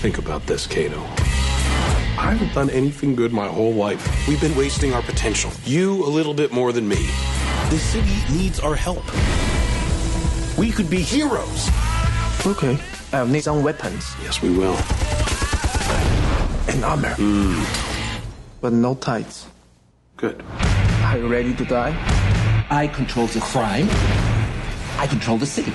Think about this, Kato. I haven't done anything good my whole life. We've been wasting our potential. You a little bit more than me. The city needs our help. We could be heroes. Okay, I'll need some weapons. Yes, we will. And armor. But no tights. Good. Are you ready to die? I control the crime. I control the city.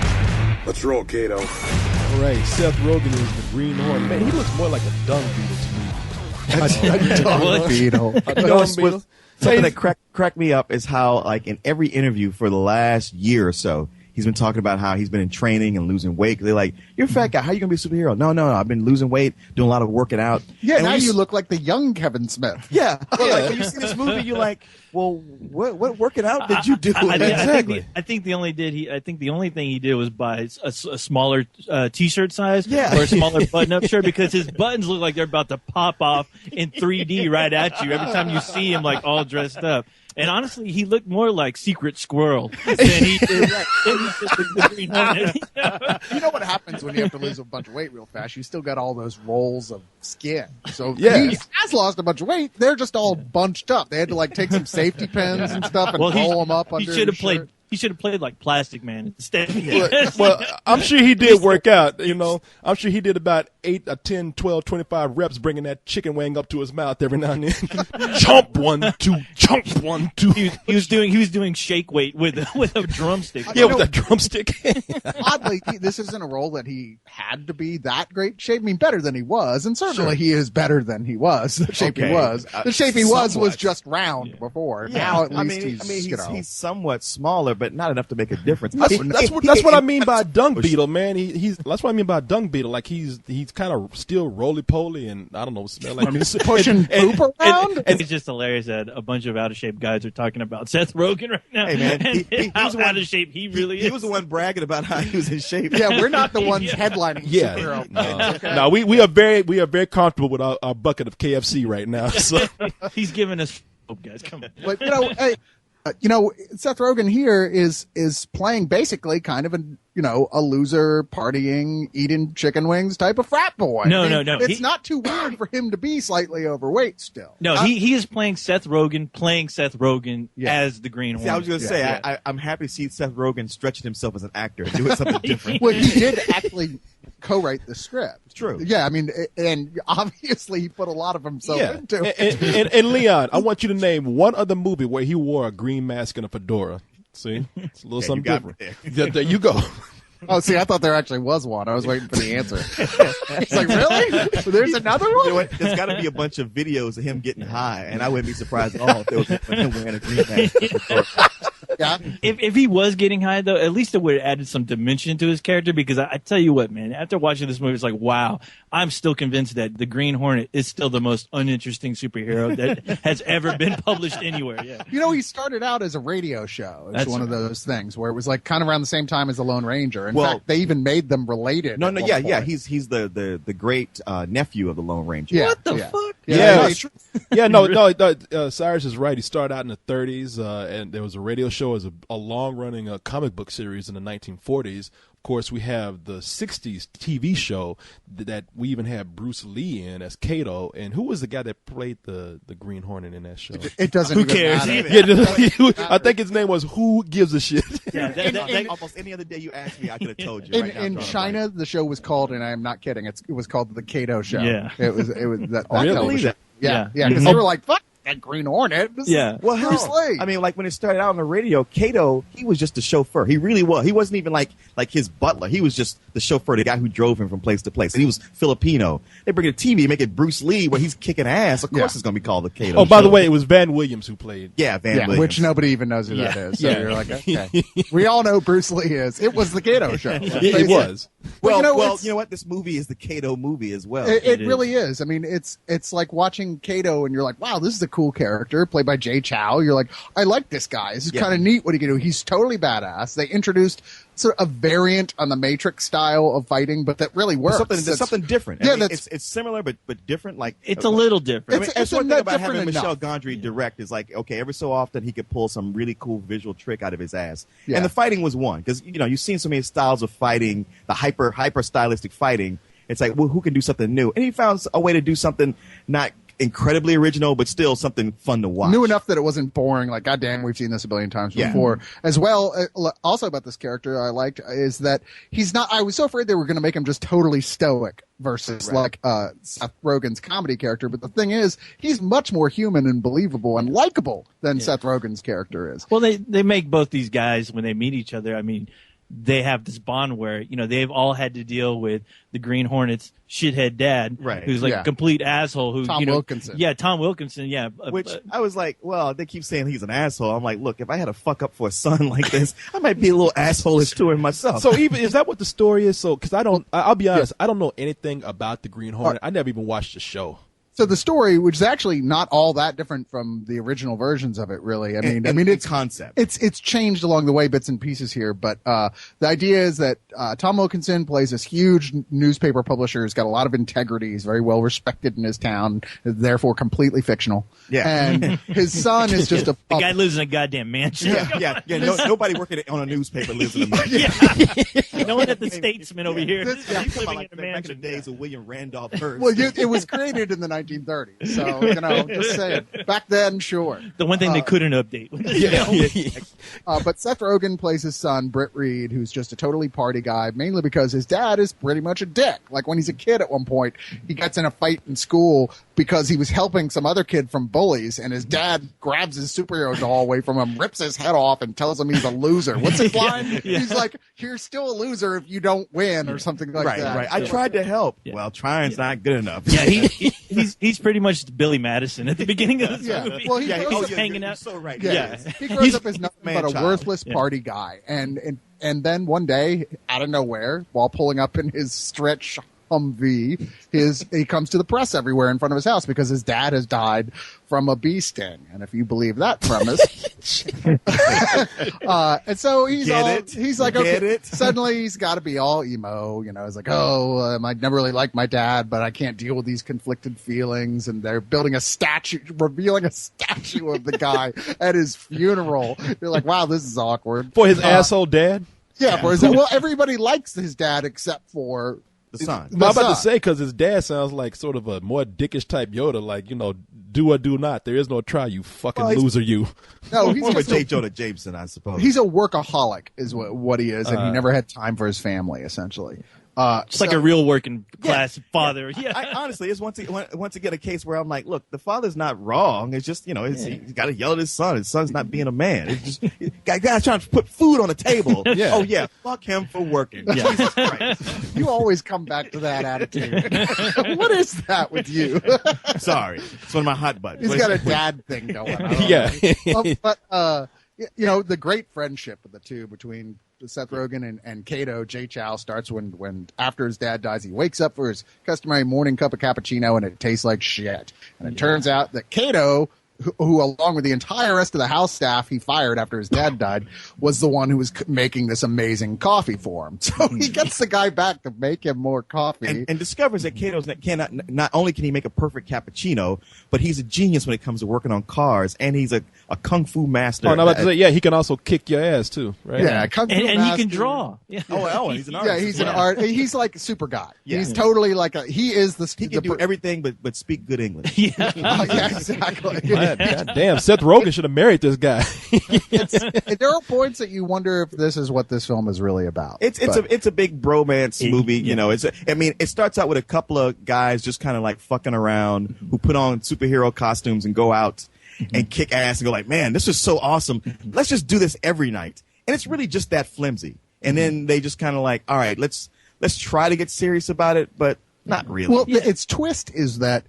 Let's roll, Kato. All right, Seth Rogen is the Green Hornet. Man, he looks more like a dung beetle to me. Dung beetle. A dung beetle. Something that cracked me up is how, like, in every interview for the last year or so, he's been talking about how he's been in training and losing weight. They're like, "You're a fat guy. How are you gonna be a superhero?" No, I've been losing weight, doing a lot of working out. Yeah, and now you look like the young Kevin Smith. Yeah, like when you see this movie, you're like, "Well, what working out did you do?" Exactly. I think the only thing he did was buy a smaller T-shirt size or a smaller button-up shirt because his buttons look like they're about to pop off in 3D right at you every time you see him like all dressed up. And honestly, he looked more like Secret Squirrel than he did the Green Hornet. You know what happens when you have to lose a bunch of weight real fast? You still got all those rolls of skin. So he has lost a bunch of weight. They're just all bunched up. They had to like take some safety pins and stuff and roll them up under his shirt. He should have played like Plastic Man instead. Well, I'm sure he did work out, you know. I'm sure he did about 8 or 10, 12, 25 reps bringing that chicken wing up to his mouth every now and then. Chomp 1, 2, chomp 1, 2. He was doing shake weight with a drumstick. Yeah, with a drumstick. Oddly, this isn't a role that he had to be that great shape. I mean, better than he was, and certainly he is better than he was. The shape he was. The shape he was just round before. Yeah. Now at least he's somewhat smaller, but not enough to make a difference. That's what I mean by dung beetle, man. That's what I mean by dung beetle. Like he's kind of still roly poly and I don't know, smell like pushing poop around. And it's just hilarious that a bunch of out of shape guys are talking about Seth Rogen right now. Hey man, he was out of shape he really is. He was the one bragging about how he was in shape. Yeah, we're not the ones headlining. No, we are very comfortable with our bucket of KFC right now. So he's giving us hope, guys. Come on. But Seth Rogen here is playing basically kind of a loser, partying, eating chicken wings type of frat boy. No. It's not too weird for him to be slightly overweight still. No, he is playing Seth Rogen as the Green Hornet. See, I was going to say, I'm happy to see Seth Rogen stretching himself as an actor and doing something different. Well, he did actually co-write the script. It's true. Yeah, I mean, and obviously he put a lot of himself into it. And Leon, I want you to name one other movie where he wore a green mask and a fedora. See? It's a little something different. There you go. Oh, see, I thought there actually was one. I was waiting for the answer. It's like, really? There's another one? You know what? There's got to be a bunch of videos of him getting high, and I wouldn't be surprised at all if there was him wearing a green mask. Yeah. If he was getting high, though, at least it would have added some dimension to his character, because I tell you what, man, after watching this movie, it's like, wow, I'm still convinced that the Green Hornet is still the most uninteresting superhero that has ever been published anywhere. Yeah. You know, he started out as a radio show. It's one of those things where it was like kind of around the same time as the Lone Ranger. In fact, they even made them related. No, he's the great nephew of the Lone Ranger. Yeah. What the fuck? Cyrus is right. He started out in the 30s, and there was a radio show as a long-running comic book series in the 1940s. Of course, we have the 60s TV show that we even had Bruce Lee in as Kato. And who was the guy that played the Green Hornet in that show? It doesn't Who even cares? matter. I think his name was Who Gives a Shit. Yeah, almost any other day you asked me, I could have told you. In China, the show was called, and I am not kidding, it was called The Kato Show. Yeah. It was that Really? television. Yeah, Yeah. because they were like, fuck that Green Hornet. This is Well, Bruce Lee. I mean, like when it started out on the radio, Kato, he was just the chauffeur. He really was. He wasn't even like his butler. He was just the chauffeur, the guy who drove him from place to place. And he was Filipino. They bring it to TV and make it Bruce Lee where he's kicking ass. Of course it's going to be called the Kato Oh, by Show. the way, it was Van Williams who played. Yeah, Van Williams. Which nobody even knows who that is. So Yeah. you're like, okay. We all know Bruce Lee is. It was the Kato Show. It was. Well, you know what? This movie is the Kato movie as well. It really is. I mean, it's like watching Kato and you're like, wow, this is a cool character played by Jay Chow. You're like, I like this guy. This is kind of neat what he can do. He's totally badass. They introduced sort of a variant on the Matrix style of fighting, but that really works. Something different. Yeah, I mean, it's similar but different. Like it's a little different. It's one thing about having different Michel enough. Gondry direct is like, okay, every so often he could pull some really cool visual trick out of his ass. Yeah. And the fighting was one because you've seen so many styles of fighting, the hyper stylistic fighting. It's like, well, who can do something new? And he found a way to do something not incredibly original, but still something fun to watch. New enough that it wasn't boring. Like, goddamn, we've seen this a billion times before. As well, also about this character I liked is that he's not. I was so afraid they were going to make him just totally stoic versus Seth Rogen's comedy character. But the thing is, he's much more human and believable and likable than Seth Rogen's character is. Well, they make both these guys when they meet each other. I mean, they have this bond where, they've all had to deal with the Green Hornet's shithead dad, who's like a complete asshole. Who Tom Wilkinson. Yeah, Tom Wilkinson. Yeah, which I was like, well, they keep saying he's an asshole. I'm like, look, if I had a fuck up for a son like this, I might be a little asshole-ish to him myself. So even is that what the story is? So because I'll be honest, I don't know anything about the Green Hornet. I never even watched the show. So the story, which is actually not all that different from the original versions of it, really. I mean, it's concept. It's changed along the way, bits and pieces here. But the idea is that Tom Wilkinson plays this huge newspaper publisher. He's got a lot of integrity. He's very well respected in his town, therefore completely fictional. Yeah. And his son is just the guy lives in a goddamn mansion. Nobody working on a newspaper lives in a mansion. No one at the Statesman over here. Living in a mansion. Back in the days of William Randolph Hearst. Well, it was created in the 1930s. So, just saying. Back then, sure. The one thing they couldn't update. But Seth Rogen plays his son, Britt Reed, who's just a totally party guy, mainly because his dad is pretty much a dick. Like when he's a kid at one point, he gets in a fight in school because he was helping some other kid from bullies, and his dad grabs his superhero doll away from him, rips his head off, and tells him he's a loser. What's his line? He's like, you're still a loser if you don't win, or something like that. Right. I tried to help. Well, trying's not good enough. Yeah, he's pretty much Billy Madison at the beginning of this movie. Well, he's hanging out. So right. He grows up as nothing but a worthless party guy, and then one day, out of nowhere, while pulling up in his stretch Humvee, he comes to the press everywhere in front of his house because his dad has died from a bee sting. And if you believe that premise, and so he's like, okay, suddenly he's got to be all emo, he's like, I never really liked my dad, but I can't deal with these conflicted feelings. And they're building revealing a statue of the guy at his funeral. You're like, wow, this is awkward. For his asshole dad? Yeah, for his well, everybody likes his dad except for the son. I'm about to say, because his dad sounds like sort of a more dickish type Yoda, like, do or do not. There is no try, you fucking loser, you. No, he's more of a J. Jonah Jameson, I suppose. He's a workworkaholic, is what he is, and he never had time for his family, essentially. Just like a real working class father. Yeah. I honestly, it's once again a case where I'm like, look, the father's not wrong. It's just, he's got to yell at his son. His son's not being a man. It's just, guy's trying to put food on the table. Yeah. Oh yeah, fuck him for working. Yeah. Jesus Christ. You always come back to that attitude. What is that with you? Sorry, it's one of my hot buttons. He's got a dad thing going on. Yeah. But the great friendship of the two between Seth Rogen and Kato, Jay Chow, starts when after his dad dies, he wakes up for his customary morning cup of cappuccino and it tastes like shit. And it turns out that Kato, who along with the entire rest of the house staff he fired after his dad died, was the one who was making this amazing coffee for him. So he gets the guy back to make him more coffee. And discovers that Kato's not only can he make a perfect cappuccino, but he's a genius when it comes to working on cars, and he's a kung fu master. Oh, no, I'm about to say, he can also kick your ass too, right? Yeah, kung fu and master. he can draw. Yeah. Oh, he's an artist. Yeah, he's an art. He's like a super guy. Yeah. He's totally like he can do everything but speak good English. Yeah, yeah, exactly. God damn, Seth Rogen should have married this guy. There are points that you wonder if this is what this film is really about. It's a big bromance movie. It starts out with a couple of guys just kind of like fucking around who put on superhero costumes and go out and kick ass and go like, man, this is so awesome. Let's just do this every night. And it's really just that flimsy. And then they just kind of like, all right, let's try to get serious about it, but not really. Well, its twist is that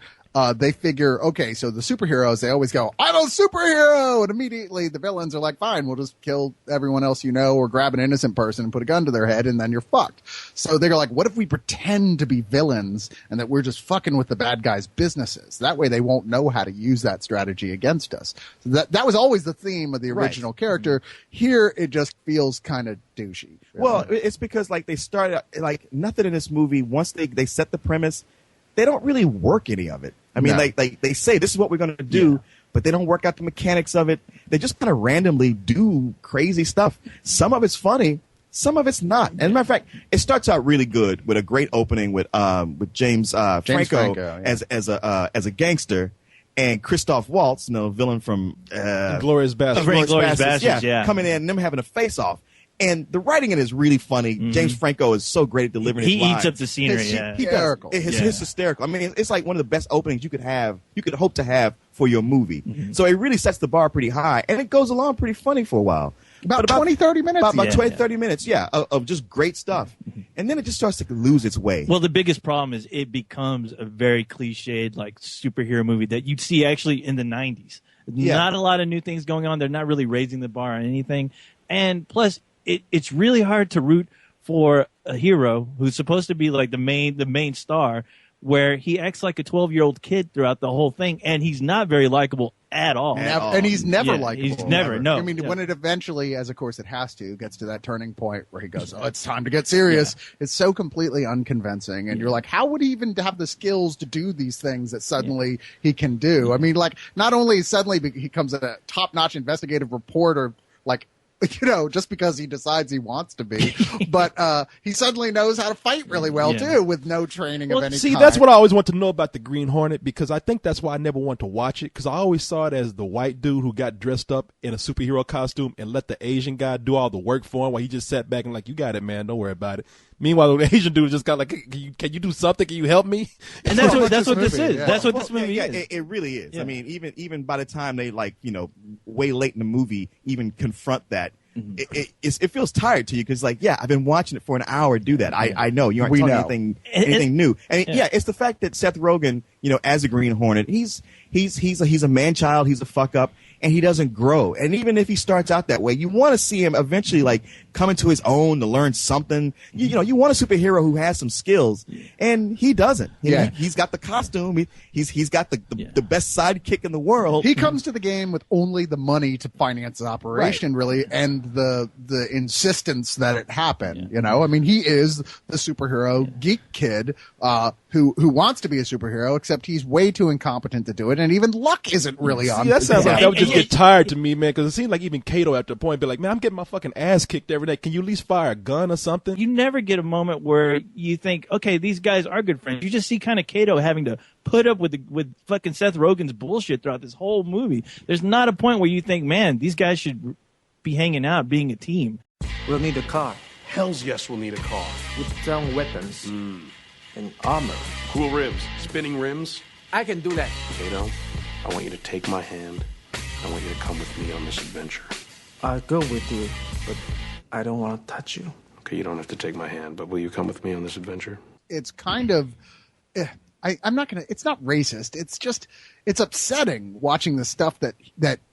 they figure, okay, so the superheroes, they always go, I'm a superhero! And immediately the villains are like, fine, we'll just kill everyone else or grab an innocent person and put a gun to their head, and then you're fucked. So they're like, what if we pretend to be villains and that we're just fucking with the bad guys' businesses? That way they won't know how to use that strategy against us. So that was always the theme of the original character. Here, it just feels kind of douchey. Really. Well, it's because they started, nothing in this movie, once they set the premise, they don't really work any of it. I mean, they say this is what we're going to do, but they don't work out the mechanics of it. They just kind of randomly do crazy stuff. Some of it's funny, Some of it's not. As a matter of fact, it starts out really good with a great opening with James Franco as a gangster, and Christoph Waltz, villain from Glorious Bastards. Glorious Bastards, yeah. coming in and them having a face off. And the writing in it is really funny. Mm-hmm. James Franco is so great at delivering his lines. He eats up the scenery. Hysterical. It's hysterical. I mean, it's like one of the best openings you could hope to have for your movie. Mm-hmm. So it really sets the bar pretty high, and it goes along pretty funny for a while. About 20, 30 minutes. About 20, 30 minutes, of just great stuff. And then it just starts to lose its way. Well, the biggest problem is it becomes a very cliched, like, superhero movie that you'd see actually in the 90s. Yeah. Not a lot of new things going on. They're not really raising the bar on anything. And plus, it's really hard to root for a hero who's supposed to be like the main star, where he acts like a 12-year-old kid throughout the whole thing, and he's not very likable at all. And he's never likable. He's never. No. I mean, when it eventually, as of course it has to, gets to that turning point where he goes, "Oh, it's time to get serious." Yeah. It's so completely unconvincing, and you're like, how would he even have the skills to do these things that suddenly he can do? I mean, like, not only suddenly he becomes a top-notch investigative reporter, like, just because he decides he wants to be, but he suddenly knows how to fight really well too, with no training of any kind. See, that's what I always want to know about the Green Hornet, because I think that's why I never want to watch it, because I always saw it as the white dude who got dressed up in a superhero costume and let the Asian guy do all the work for him while he just sat back and like, you got it, man, don't worry about it. Meanwhile, the Asian dude just got like, can you do something? Can you help me? And that's what this is. Yeah. That's what this movie is. It really is. Yeah. I mean, even by the time they way late in the movie even confront that, it feels tired to you because I've been watching it for an hour do that. I know you aren't telling anything new. And it's the fact that Seth Rogen, as a Green Hornet, he's a man child, he's a fuck up, and he doesn't grow. And even if he starts out that way, you want to see him eventually come into his own to learn something. You want a superhero who has some skills, and he doesn't. He's got the costume. He's got the best sidekick in the world. He comes to the game with only the money to finance the operation, really, and the insistence that it happen. I mean, he is the superhero geek kid who wants to be a superhero, except he's way too incompetent to do it, and even luck isn't really on. That sounds like that would just get tired to me, man, because it seems like even Kato at the point be like, man, I'm getting my fucking ass kicked every day. Can you at least fire a gun or something? You never get a moment where you think, okay, these guys are good friends. You just see kind of Kato having to put up with fucking Seth Rogen's bullshit throughout this whole movie. There's not a point where you think, man, these guys should be hanging out, being a team. We'll need a car Hells yes, we'll need a car. with some weapons and armor. Cool rims. Spinning rims. I can do that. Kato, I want you to take my hand. I want you to come with me on this adventure. I'll go with you, but I don't want to touch you. Okay, you don't have to take my hand, but will you come with me on this adventure? It's kind of, I'm not gonna. It's not racist. It's just, it's upsetting watching the stuff that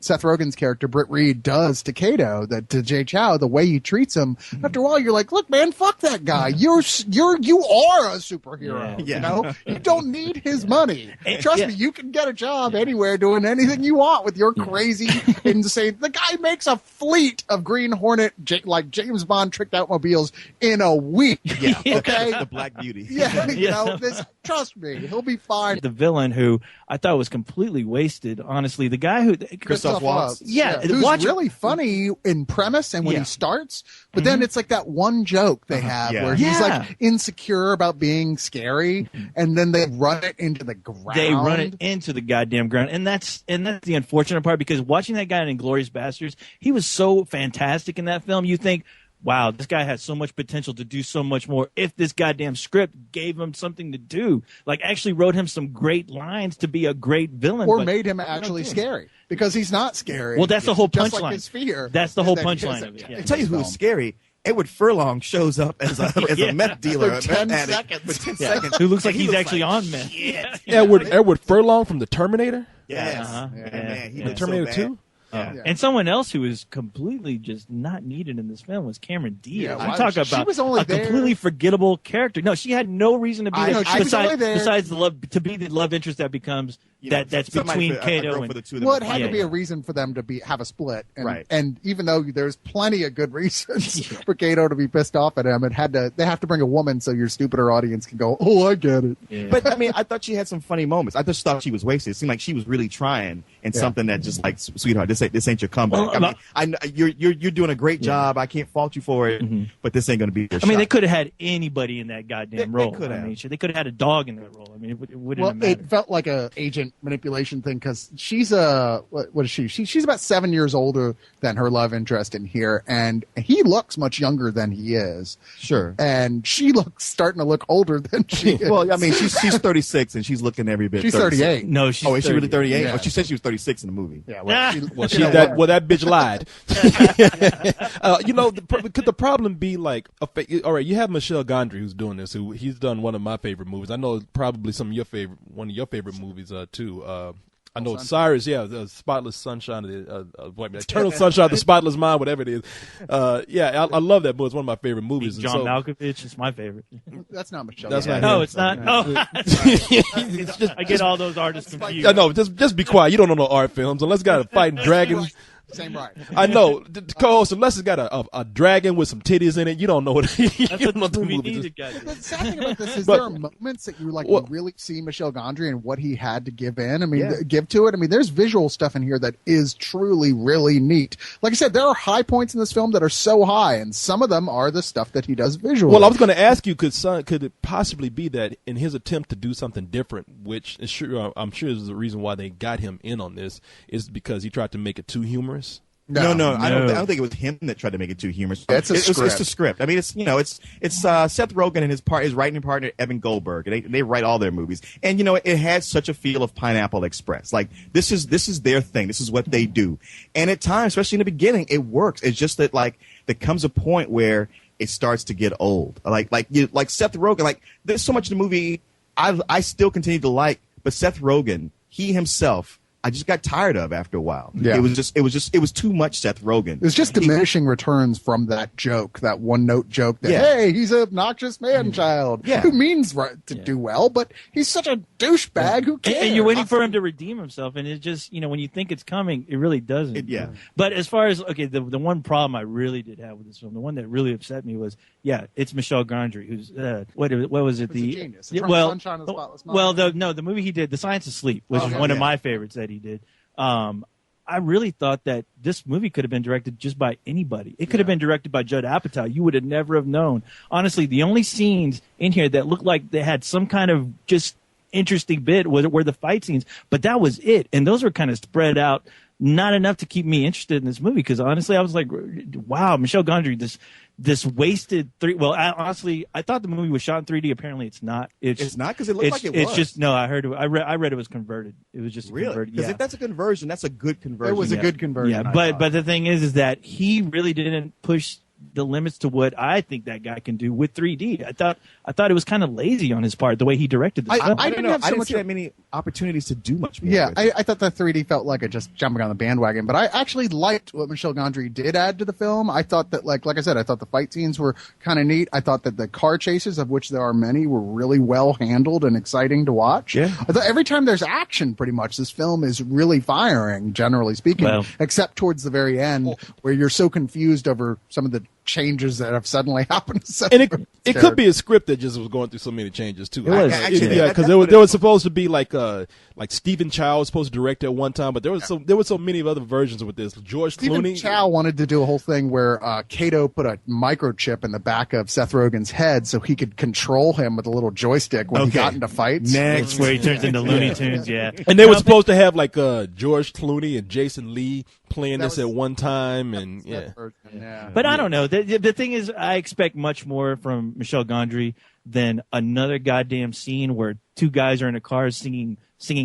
Seth Rogen's character Britt Reed does to Kato, to Jay Chow, the way he treats him. After a while, you're like, look, man, fuck that guy. You are a superhero. Yeah. You don't need his money. Trust me, you can get a job anywhere doing anything you want with your crazy, insane. The guy makes a fleet of Green Hornet, like James Bond tricked automobiles in a week. Yeah. Okay. The Black Beauty. Yeah. Trust me, he'll be fine. The villain, who I thought was completely wasted, honestly. The guy who Christoph Waltz. Who's really funny in premise and when he starts, but then it's like that one joke they have where he's like insecure about being scary, and then they run it into the ground. They run it into the goddamn ground, and that's the unfortunate part, because watching that guy in Inglourious Basterds, he was so fantastic in that film. You think, wow, this guy has so much potential to do so much more if this goddamn script gave him something to do. Like, actually wrote him some great lines to be a great villain. Or made him actually scary, because he's not scary. Well, that's the whole Just punchline. like his fear. That's the whole is that he punchline isn't. of it. I tell you who is scary. Edward Furlong shows up as a meth dealer. For 10 addict seconds. For 10 seconds. Who looks like He he's was actually on meth. Shit. Edward Furlong from the Terminator? Yes. Man, he was so Terminator bad. 2? Yeah. And someone else who is completely just not needed in this film was Cameron Diaz. Yeah, We talk she about was only a there- completely forgetable character. No, she had no reason to be I there know, she was only there- besides the love, to be the love interest that becomes that's between Kato and well, it had to be a reason for them to have a split, and, right? And even though there's plenty of good reasons for Kato to be pissed off at him, they have to bring a woman so your stupider audience can go, oh, I get it. Yeah. But I mean, I thought she had some funny moments. I just thought she was wasted. It seemed like she was really trying, and something that just like, sweetheart, this ain't your comeback. Well, I mean, you're doing a great job. I can't fault you for it, but this ain't going to be your shot. I mean, they could have had anybody in that goddamn role. They could have had a dog in that role. I mean, it wouldn't have mattered. It felt like a agent manipulation thing because she's what is she? She's about 7 years older than her love interest in here, and he looks much younger than he is. Sure. And she looks starting to look older than she is. Well, I mean, she's 36 and she's looking every bit. She's 36. 38. No, she's. Oh, is she really 38? Yeah. Oh, she said she was 36 in the movie. Yeah. That bitch lied. Could the problem be like, all right, you have Michel Gondry who's doing this. He's done one of my favorite movies. I know probably one of your favorite movies too. I know Cyrus, the Spotless Sunshine, Eternal Sunshine of the Spotless Mind, whatever it is. I love that movie. It's one of my favorite movies. John Malkovich is my favorite. That's not Michelle. That's not no, him. it's not. Oh, I get all those artists confused. I know. Just be quiet. You don't know no art films unless it's got a fighting dragon. Same right. I know. The co-host, unless it's got a dragon with some titties in it, you don't know what. That's what the movie needed, guys. The sad thing about this is there are moments that you really see Michel Gondry and what he had to give in. I mean, give to it. I mean, there's visual stuff in here that is truly really neat. Like I said, there are high points in this film that are so high, and some of them are the stuff that he does visually. Well, I was going to ask you, could it possibly be that in his attempt to do something different, which is sure, I'm sure is the reason why they got him in on this, is because he tried to make it too humorous? No. I don't think it was him that tried to make it too humorous. It's It's the script. I mean, it's Seth Rogen and his writing partner Evan Goldberg. They write all their movies, and it has such a feel of Pineapple Express. Like this is their thing. This is what they do, and at times, especially in the beginning, it works. It's just that there comes a point where it starts to get old. Like Seth Rogen. Like there's so much in the movie I still continue to like, but Seth Rogen, he himself, I just got tired of after a while. Yeah. It was too much Seth Rogen. It was just diminishing returns from that joke, that one-note joke that, hey, he's an obnoxious man-child who means to do well, but he's such a douchebag, who cares? And you're waiting for him to redeem himself, and it just, when you think it's coming, it really doesn't. But as far as, the one problem I really did have with this film, the one that really upset me was, it's Michel Gondry, who's, what was it? Who's a genius. Sunshine of the Spotless Mind. Well, the movie he did, The Science of Sleep, which is one of my favorites that he did. I really thought that this movie could have been directed just by anybody. It could have been directed by Judd Apatow. You would have never have known. Honestly, the only scenes in here that looked like they had some kind of just interesting bit were the fight scenes, but that was it. And those were kind of spread out, not enough to keep me interested in this movie. Because honestly, I was like, wow, Michel Gondry, this wasted honestly, I thought the movie was shot in 3D. Apparently, it's not. It's not, because it looked like it was. It's just I heard it. I read it was converted. It was just really converted. Because if that's a conversion, that's a good conversion. It was a good conversion. Yeah, but the thing is that he really didn't push the limits to what I think that guy can do with 3D. I thought it was kind of lazy on his part, the way he directed this film. I didn't see that many opportunities to do much more. Yeah, I thought the 3D felt like it just jumping on the bandwagon, but I actually liked what Michel Gondry did add to the film. I thought that, like I said, I thought the fight scenes were kind of neat. I thought that the car chases, of which there are many, were really well handled and exciting to watch. Yeah. I thought every time there's action, pretty much, this film is really firing, generally speaking, except towards the very end, where you're so confused over some of the changes that have suddenly happened. And it could be a script that just was going through so many changes too. It was. Because there was supposed to be like Stephen Chow was supposed to direct at one time, but there were so many other versions with this. Stephen Clooney. Chow wanted to do a whole thing where Kato put a microchip in the back of Seth Rogen's head so he could control him with a little joystick when he got into fights. Next, where he turns into Looney Tunes. Yeah, and they were supposed to have like George Clooney and Jason Lee playing this at one time, and But I don't know. The thing is, I expect much more from Michel Gondry than another goddamn scene where two guys are in a car singing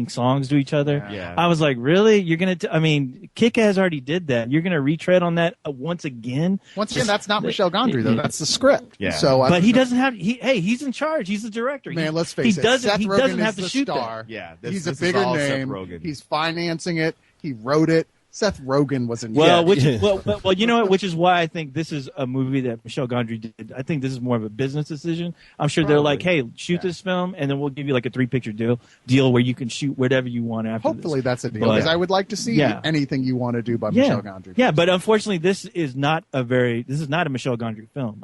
songs to each other. Yeah. I was like, really? You're going to Kick-Ass already did that. You're going to retread on that once again? Once again, that's not Michel Gondry, though. That's the script. Yeah. So, but he doesn't have, he's in charge. He's the director. Man, let's face it. Seth Rogen have to is shoot the star. that. Yeah. He's a bigger name. He's financing it. He wrote it. Seth Rogen was in. Well, you know what? Which is why I think this is a movie that Michel Gondry did. I think this is more of a business decision. I'm sure they're like, "Hey, shoot this film, and then we'll give you like a 3-picture deal where you can shoot whatever you want after." Hopefully, this. that's a deal because I would like to see anything you want to do by Michel Gondry. Yeah, but unfortunately, this is not a Michel Gondry film.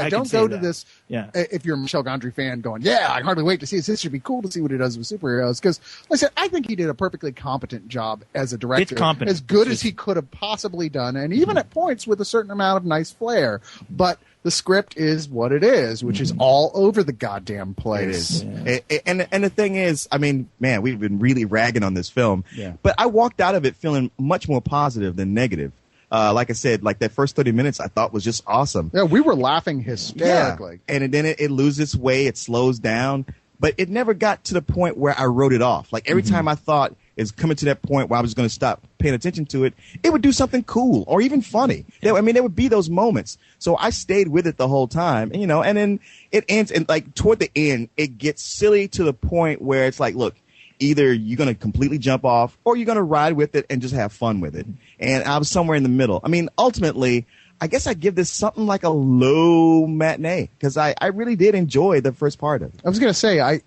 Don't go to this. Yeah, if you're a Michel Gondry fan, going, I hardly wait to see this. This should be cool to see what he does with superheroes. Because, like I said, I think he did a perfectly competent job as a director. It's competent. As good as he could have possibly done, and even at points with a certain amount of nice flair. But the script is what it is, which is all over the goddamn place. It is. And the thing is, I mean, man, we've been really ragging on this film. Yeah. But I walked out of it feeling much more positive than negative. Like I said, like that first 30 minutes I thought was just awesome. Yeah, we were laughing hysterically. Yeah. And then it loses its way, it slows down. But it never got to the point where I wrote it off. Like every time I thought it's coming to that point where I was going to stop paying attention to it, it would do something cool or even funny. Yeah. I mean, there would be those moments. So I stayed with it the whole time, you know, and then it ends, and like toward the end, it gets silly to the point where it's like, look, either you're going to completely jump off or you're going to ride with it and just have fun with it. And I was somewhere in the middle. I mean, ultimately, I guess I give this something like a low matinee because I really did enjoy the first part of it. I was going to say, I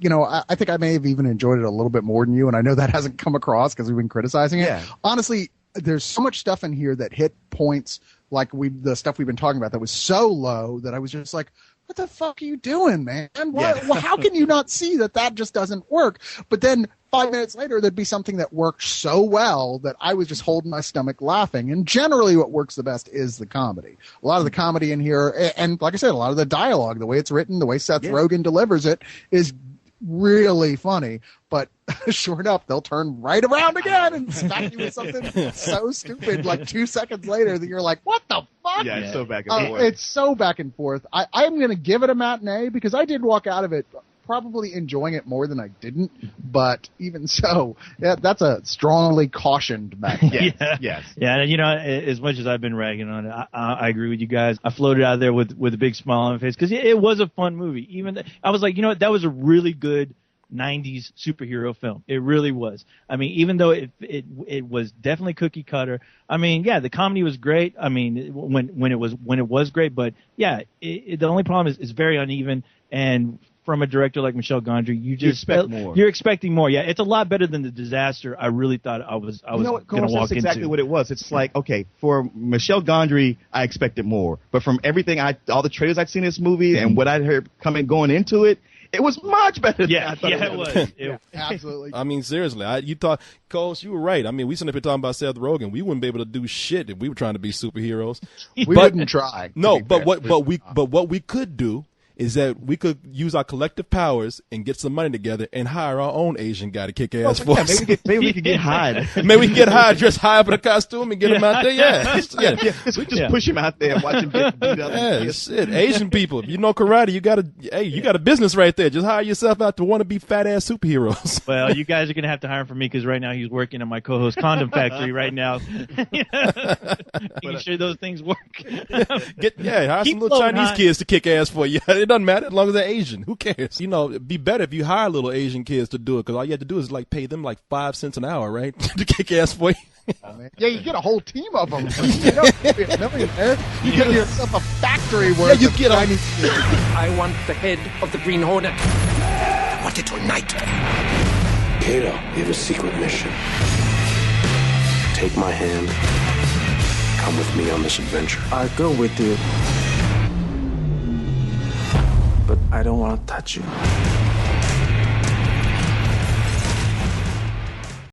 think I may have even enjoyed it a little bit more than you, and I know that hasn't come across because we've been criticizing it. Yeah. Honestly, there's so much stuff in here that hit points like the stuff we've been talking about that was so low that I was just like, what the fuck are you doing, man? Well, how can you not see that just doesn't work? But then 5 minutes later, there'd be something that worked so well that I was just holding my stomach laughing. And generally what works the best is the comedy. A lot of the comedy in here, and like I said, a lot of the dialogue, the way it's written, the way Seth Rogen delivers it is really funny. But sure enough, they'll turn right around again and smack you with something so stupid like 2 seconds later that you're like, what the fuck? Yeah, it's so back and forth. It's so back and forth. I'm going to give it a matinee because I did walk out of it probably enjoying it more than I didn't, but even so, that's a strongly cautioned matinee. Yes. Yeah, and you know, as much as I've been ragging on it, I agree with you guys. I floated out there with a big smile on my face because it was a fun movie. I was like, you know what, that was a really good 90s superhero film. It really was. I mean, even though it was definitely cookie cutter. I mean, yeah, the comedy was great. I mean, when it was great, but yeah, the only problem is it's very uneven. And from a director like Michel Gondry, you expect more. You're expecting more. Yeah, it's a lot better than The Disaster. I really thought I was going to walk into. That's exactly what it was. It's like, okay, for Michel Gondry, I expected more, but from everything all the trailers I've seen in this movie and what I heard going into it, it was much better than I thought it was. Absolutely. I mean, seriously, you thought, Coles, you were right. I mean, we sitting up here talking about Seth Rogen. We wouldn't be able to do shit if we were trying to be superheroes. We wouldn't try. No, but what we could do is that we could use our collective powers and get some money together and hire our own Asian guy to kick ass for us. Maybe we could get hired. Maybe we can get hired, dress high up in a costume and get him out there. We just push him out there and watch him get beat up. Yeah, shit. Asian people, if you know karate, you got a business right there. Just hire yourself out to want to be fat ass superheroes. Well, you guys are gonna have to hire for me because right now he's working at my co-host condom factory right now. Making sure those things work. Hire some little Chinese kids to kick ass for you. It doesn't matter as long as they're Asian. Who cares? You know, it'd be better if you hire little Asian kids to do it because all you have to do is like pay them like 5 cents an hour, right, to kick ass for you. Yeah, you get a whole team of them. You don't be a millionaire. You get yourself a factory where you get Chinese kids. I want the head of the Green Hornet. I want it tonight. Kato, we have a secret mission. Take my hand. Come with me on this adventure. I'll go with you. But I don't want to touch you.